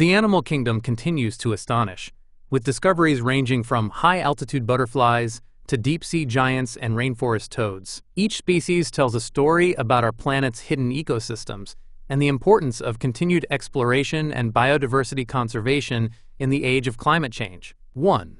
The animal kingdom continues to astonish, with discoveries ranging from high-altitude butterflies to deep-sea giants and rainforest toads. Each species tells a story about our planet's hidden ecosystems and the importance of continued exploration and biodiversity conservation in the age of climate change. 1.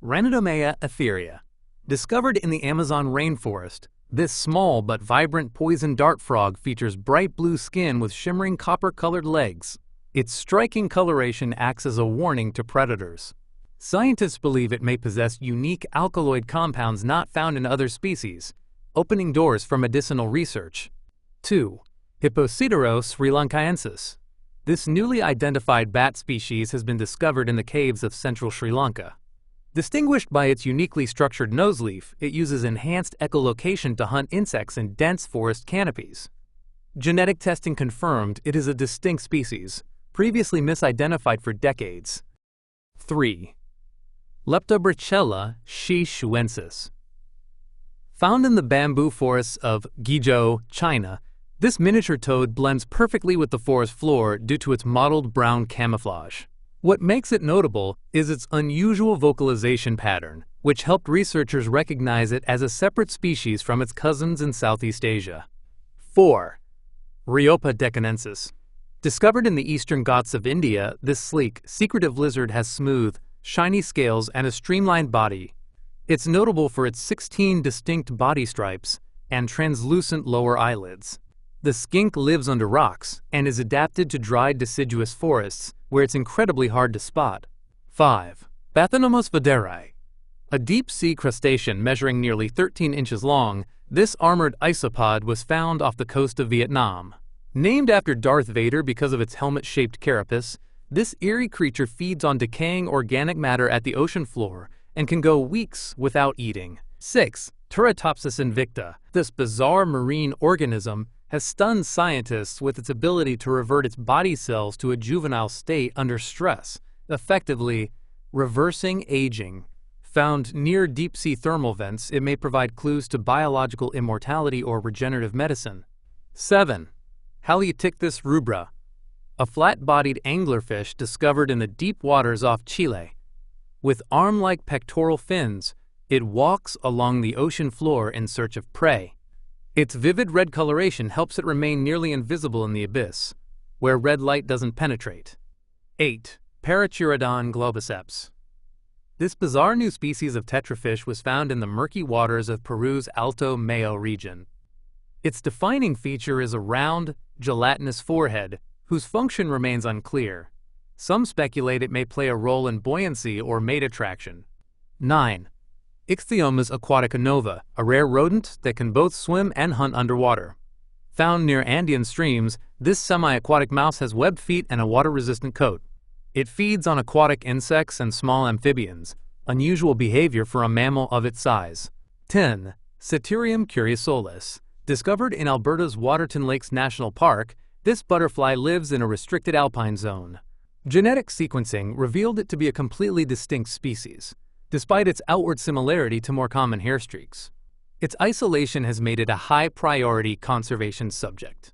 Ranidomea etherea. Discovered in the Amazon rainforest, this small but vibrant poison dart frog features bright blue skin with shimmering copper-colored legs. Its striking coloration acts as a warning to predators. Scientists believe it may possess unique alkaloid compounds not found in other species, opening doors for medicinal research. 2. Hipposideros srilankaensis. This newly identified bat species has been discovered in the caves of central Sri Lanka. Distinguished by its uniquely structured noseleaf, it uses enhanced echolocation to hunt insects in dense forest canopies. Genetic testing confirmed it is a distinct species, previously misidentified for decades. 3. Leptobrichella shishuensis. Found in the bamboo forests of Guizhou, China, this miniature toad blends perfectly with the forest floor due to its mottled brown camouflage. What makes it notable is its unusual vocalization pattern, which helped researchers recognize it as a separate species from its cousins in Southeast Asia. 4. Rheopa deccanensis. Discovered in the eastern Ghats of India, this sleek, secretive lizard has smooth, shiny scales and a streamlined body. It's notable for its 16 distinct body stripes and translucent lower eyelids. The skink lives under rocks and is adapted to dry deciduous forests, where it's incredibly hard to spot. 5. Bathynomys vaderi. A deep-sea crustacean measuring nearly 13 inches long, this armored isopod was found off the coast of Vietnam. Named after Darth Vader because of its helmet-shaped carapace, this eerie creature feeds on decaying organic matter at the ocean floor and can go weeks without eating. 6. Turritopsis invicta. This bizarre marine organism has stunned scientists with its ability to revert its body cells to a juvenile state under stress, effectively reversing aging. Found near deep-sea thermal vents, it may provide clues to biological immortality or regenerative medicine. 7. Halieutictus rubra. A flat-bodied anglerfish discovered in the deep waters off Chile. With arm-like pectoral fins, it walks along the ocean floor in search of prey. Its vivid red coloration helps it remain nearly invisible in the abyss, where red light doesn't penetrate. 8. Parachirodon globiceps. This bizarre new species of tetrafish was found in the murky waters of Peru's Alto Mayo region. Its defining feature is a round, gelatinous forehead, whose function remains unclear. Some speculate it may play a role in buoyancy or mate attraction. 9. Ichthyomis aquatica nova, a rare rodent that can both swim and hunt underwater. Found near Andean streams, this semi-aquatic mouse has webbed feet and a water-resistant coat. It feeds on aquatic insects and small amphibians, unusual behavior for a mammal of its size. 10. Satyrium curiosolis. Discovered in Alberta's Waterton Lakes National Park, this butterfly lives in a restricted alpine zone. Genetic sequencing revealed it to be a completely distinct species, despite its outward similarity to more common hair streaks. Its isolation has made it a high-priority conservation subject.